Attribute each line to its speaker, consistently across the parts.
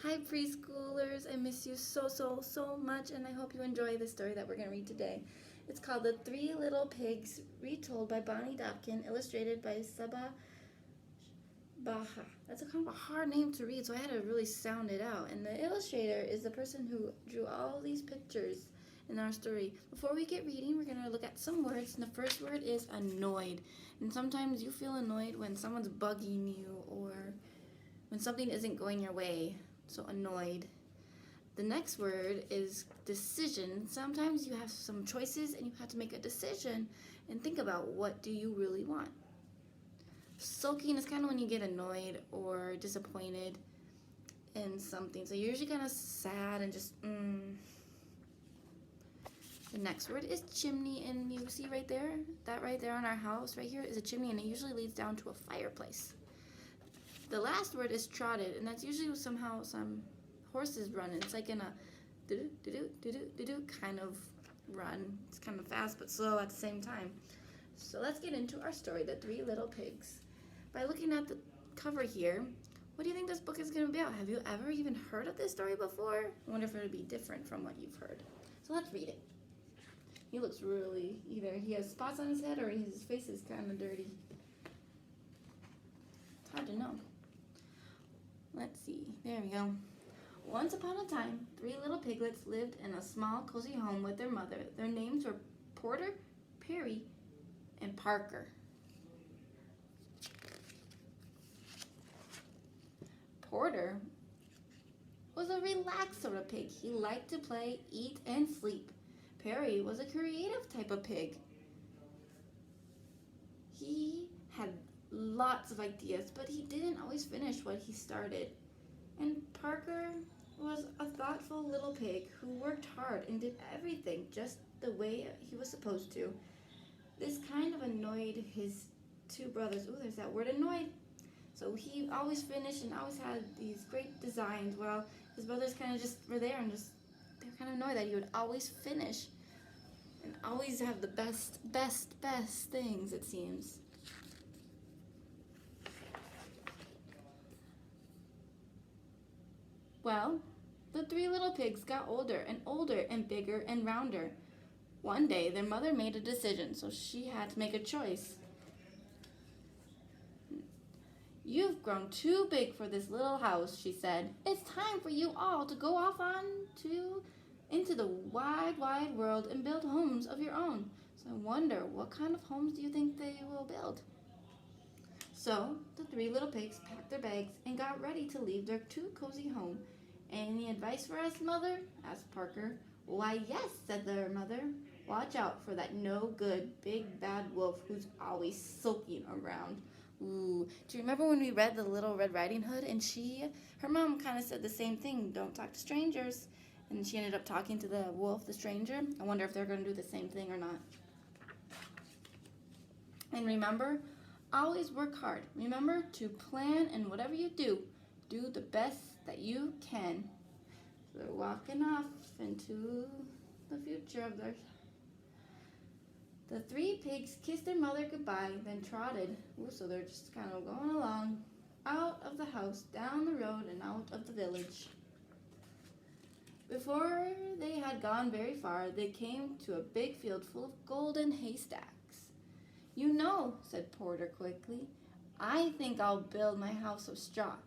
Speaker 1: Hi preschoolers, I miss you so much, and I hope you enjoy the story that we're going to read today. It's called The Three Little Pigs, retold by Bonnie Dopkin, illustrated by Saba Baha. That's a kind of a hard name to read, so I had to really sound it out. And the illustrator is the person who drew all these pictures in our story. Before we get reading, we're going to look at some words, and the first word is annoyed. And sometimes you feel annoyed when someone's bugging you or when something isn't going your way. So annoyed. The next word is decision. Sometimes you have some choices and you have to make a decision and think about what do you really want. Sulking is kind of when you get annoyed or disappointed in something. So you're usually kind of sad and just The next word is chimney, and you see right there, that right there on our house right here is a chimney, and it usually leads down to a fireplace. The last word is trotted, and that's usually somehow some horses run. It's like in a do-do-do-do-do-do-do kind of run. It's kind of fast but slow at the same time. So let's get into our story, The Three Little Pigs. By looking at the cover here, what do you think this book is going to be about? Have you ever even heard of this story before? I wonder if it would be different from what you've heard. So let's read it. He looks really, either he has spots on his head or his face is kind of dirty. It's hard to know. Let's see, there we go. Once upon a time, three little piglets lived in a small, cozy home with their mother. Their names were Porter, Perry, and Parker. Porter was a relaxed sort of pig. He liked to play, eat, and sleep. Perry was a creative type of pig. He had lots of ideas, but he didn't always finish what he started. And Parker was a thoughtful little pig who worked hard and did everything just the way he was supposed to. This kind of annoyed his two brothers. Ooh, there's that word, annoyed. So he always finished and always had these great designs, while his brothers kind of just were there and just, they were kind of annoyed that he would always finish and always have the best things, it seems. Well, the three little pigs got older and bigger and rounder. One day, their mother made a decision, so she had to make a choice. "You've grown too big for this little house," she said. "It's time for you all to go off into the wide world and build homes of your own. So I wonder, what kind of homes do you think they will build?" So the three little pigs packed their bags and got ready to leave their too cozy home. "Any advice for us, Mother?" asked Parker. "Why, yes," said their mother. "Watch out for that no-good, big, bad wolf who's always sulking around." Ooh, do you remember when we read The Little Red Riding Hood, and her mom kind of said the same thing, don't talk to strangers, and she ended up talking to the wolf, the stranger. I wonder if they're going to do the same thing or not. And remember, always work hard. Remember to plan, and whatever you do the best that you can. So they're walking off into the future of theirs. The three pigs kissed their mother goodbye, then trotted. Ooh, so they're just kind of going along, out of the house, down the road, and out of the village. Before they had gone very far, they came to a big field full of golden haystacks. "You know," said Porter quickly, "I think I'll build my house of straw.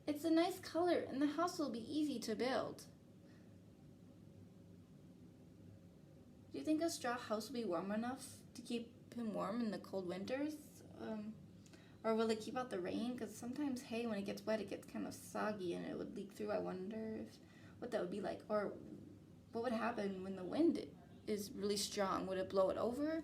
Speaker 1: It's a nice color, and the house will be easy to build." Do you think a straw house will be warm enough to keep him warm in the cold winters? Or will it keep out the rain? Because sometimes hay, when it gets wet, it gets kind of soggy and it would leak through. I wonder what that would be like. Or what would happen when the wind is really strong? Would it blow it over?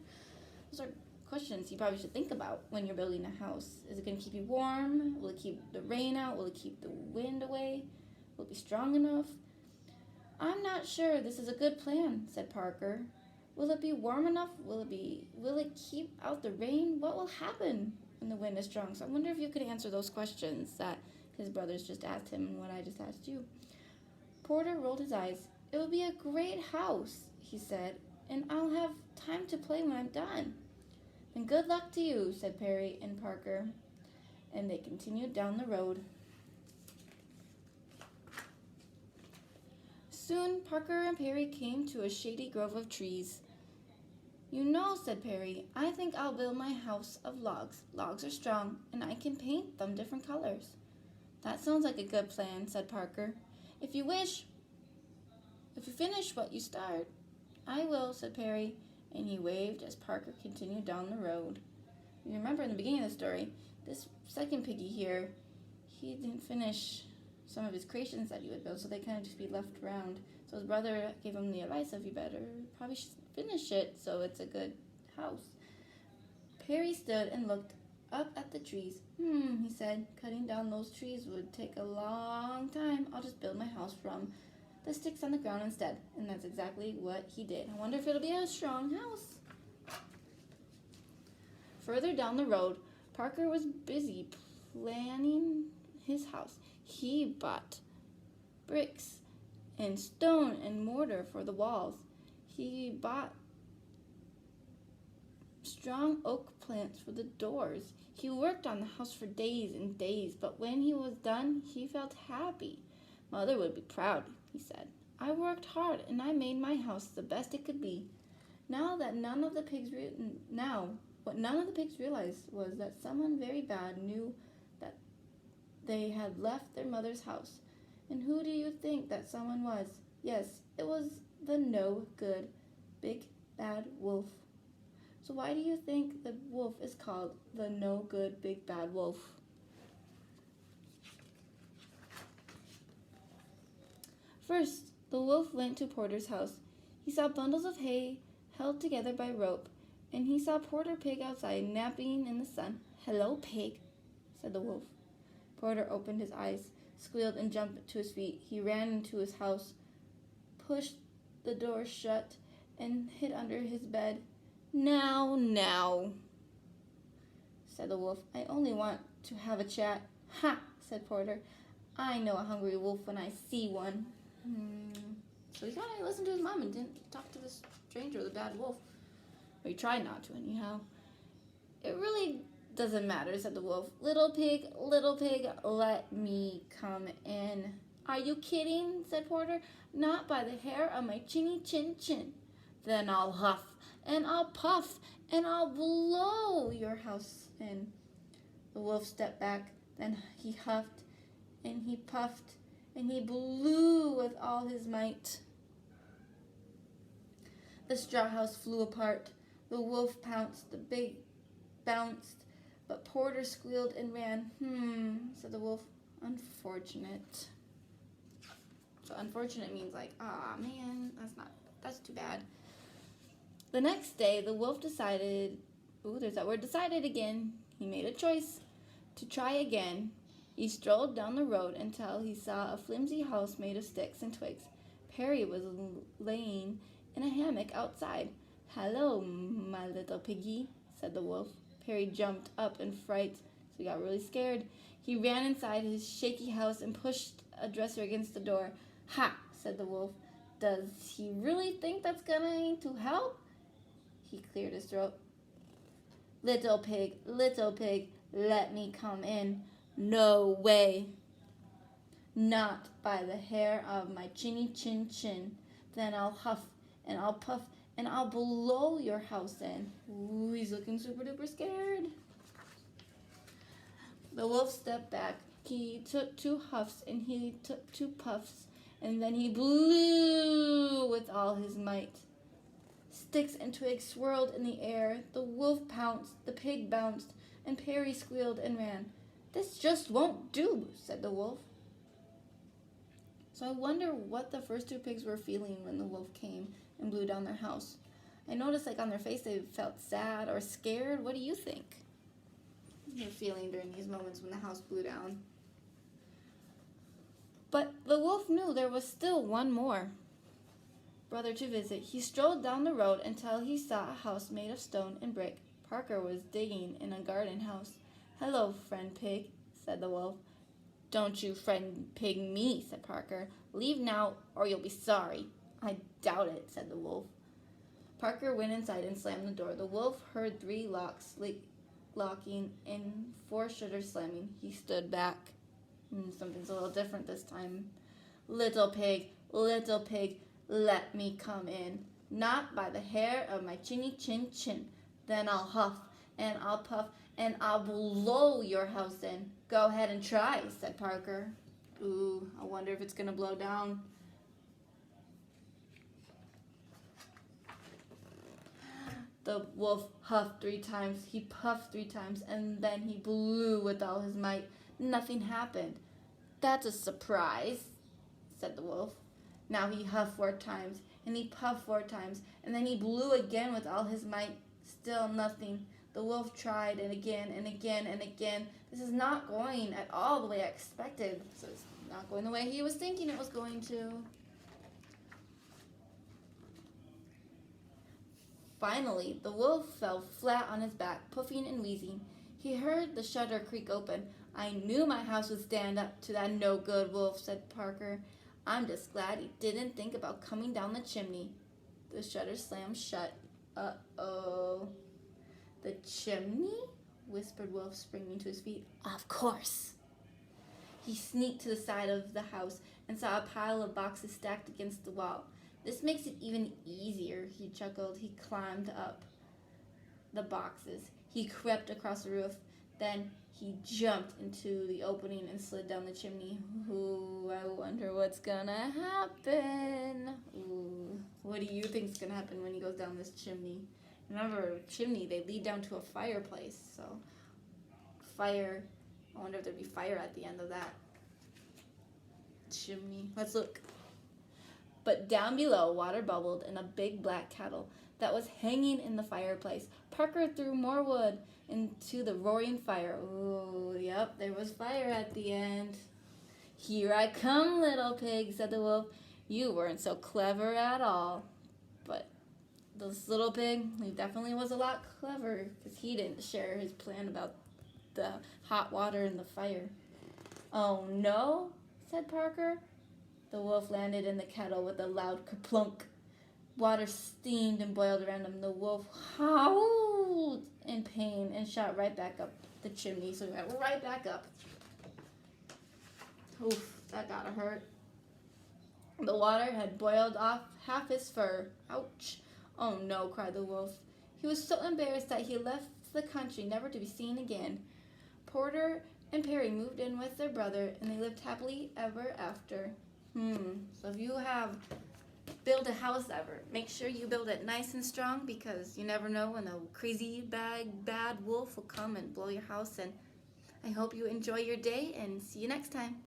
Speaker 1: Those are questions you probably should think about when you're building a house. Is it going to keep you warm? Will it keep the rain out? Will it keep the wind away? Will it be strong enough? "I'm not sure this is a good plan," said Parker. "Will it be warm enough? Will it keep out the rain? What will happen when the wind is strong?" So I wonder if you could answer those questions that his brothers just asked him and what I just asked you. Porter rolled his eyes. "It will be a great house," he said, "and I'll have time to play when I'm done." "Then good luck to you," said Perry and Parker, and they continued down the road. Soon Parker and Perry came to a shady grove of trees. "You know," said Perry, "I think I'll build my house of logs. Logs are strong, and I can paint them different colors." "That sounds like a good plan," said Parker. If you finish what you start." "I will," said Perry, and he waved as Parker continued down the road. You remember in the beginning of the story, this second piggy here, he didn't finish some of his creations that he would build, so they kind of just be left around. So his brother gave him the advice of, you better probably should finish it so it's a good house. Perry stood and looked up at the trees. He said, "Cutting down those trees would take a long time. I'll just build my house from the sticks on the ground instead." And that's exactly what he did. I wonder if it'll be a strong house. Further down the road, Parker was busy planning his house. He bought bricks and stone and mortar for the walls. He bought strong oak plants for the doors. He worked on the house for days and days, but when he was done, he felt happy. "Mother would be proud," he said. "I worked hard and I made my house the best it could be." What none of the pigs realized was that someone very bad knew that they had left their mother's house. And who do you think that someone was? Yes, it was the no good big bad wolf. So why do you think the wolf is called the no good big bad wolf? First, the wolf went to Porter's house. He saw bundles of hay held together by rope, and he saw Porter Pig outside napping in the sun. "Hello, Pig," said the wolf. Porter opened his eyes, squealed, and jumped to his feet. He ran into his house, pushed the door shut, and hid under his bed. Now, said the wolf. "I only want to have a chat." "Ha," said Porter. "I know a hungry wolf when I see one." So he kind of listened to his mom and didn't talk to this stranger, the bad wolf. Or he tried not to, anyhow. "It really doesn't matter," said the wolf. Little pig, let me come in." "Are you kidding?" said Porter. "Not by the hair of my chinny chin chin." "Then I'll huff, and I'll puff, and I'll blow your house in." The wolf stepped back, then he huffed, and he puffed, and he blew with all his might. The straw house flew apart. The wolf pounced, the pig bounced, but Porter squealed and ran. Said the wolf. "Unfortunate." So unfortunate means like, man, that's too bad. The next day, the wolf decided again. He made a choice to try again. He strolled down the road until he saw a flimsy house made of sticks and twigs. Perry was laying in a hammock outside. "Hello, my little piggy," said the wolf. Perry jumped up in fright, so he got really scared. He ran inside his shaky house and pushed a dresser against the door. "Ha," said the wolf. "Does he really think that's going to help?" He cleared his throat. Little pig, let me come in." "No way." "Not by the hair of my chinny chin chin. Then I'll huff, and I'll puff, and I'll blow your house in." Ooh, he's looking super duper scared. The wolf stepped back. He took 2 huffs, and he took 2 puffs, and then he blew with all his might. Sticks and twigs swirled in the air. The wolf pounced, the pig bounced, and Perry squealed and ran. "This just won't do," said the wolf. So I wonder what the first 2 pigs were feeling when the wolf came and blew down their house. I noticed on their face they felt sad or scared. What do you think you're feeling during these moments when the house blew down? But the wolf knew there was still one more brother to visit. He strolled down the road until he saw a house made of stone and brick. Parker was digging in a garden house. "Hello, friend pig," said the wolf. "Don't you friend pig me," said Parker. "Leave now or you'll be sorry." "I doubt it," said the wolf. Parker went inside and slammed the door. The wolf heard 3 locks locking and 4 shutters slamming. He stood back. Something's a little different this time. little pig, let me come in. Not by the hair of my chinny chin chin. Then I'll huff and I'll puff and I'll blow your house in. Go ahead and try, said Parker. Ooh, I wonder if it's gonna blow down. The wolf huffed 3 times, he puffed 3 times, and then he blew with all his might. Nothing happened. That's a surprise, said the wolf. Now he huffed 4 times, and he puffed 4 times, and then he blew again with all his might. Still nothing. The wolf tried, and again, and again, and again. This is not going at all the way I expected. So it's not going the way he was thinking it was going to. Finally, the wolf fell flat on his back, puffing and wheezing. He heard the shutter creak open. I knew my house would stand up to that no-good wolf, said Parker. I'm just glad he didn't think about coming down the chimney. The shutter slammed shut. Uh-oh. The chimney? Whispered Wolf, springing to his feet. Of course. He sneaked to the side of the house and saw a pile of boxes stacked against the wall. This makes it even easier, he chuckled. He climbed up the boxes. He crept across the roof. Then he jumped into the opening and slid down the chimney. Ooh, I wonder what's gonna happen. Ooh, what do you think's gonna happen when he goes down this chimney? Remember, chimney, they lead down to a fireplace. So, fire. I wonder if there'd be fire at the end of that chimney. Let's look. But down below, water bubbled in a big black kettle that was hanging in the fireplace. Parker threw more wood into the roaring fire. Ooh, yep, there was fire at the end. Here I come, little pig, said the wolf. You weren't so clever at all. But this little pig, he definitely was a lot clever because he didn't share his plan about the hot water and the fire. Oh, no, said Parker. The wolf landed in the kettle with a loud kerplunk. Water steamed and boiled around him. The wolf howled in pain and shot right back up the chimney. So he went right back up. Oof, that gotta hurt. The water had boiled off half his fur. Ouch. Oh no, cried the wolf. He was so embarrassed that he left the country, never to be seen again. Porter and Perry moved in with their brother, and they lived happily ever after. So if you have built a house ever, make sure you build it nice and strong, because you never know when a crazy bad wolf will come and blow your house. And I hope you enjoy your day, and see you next time.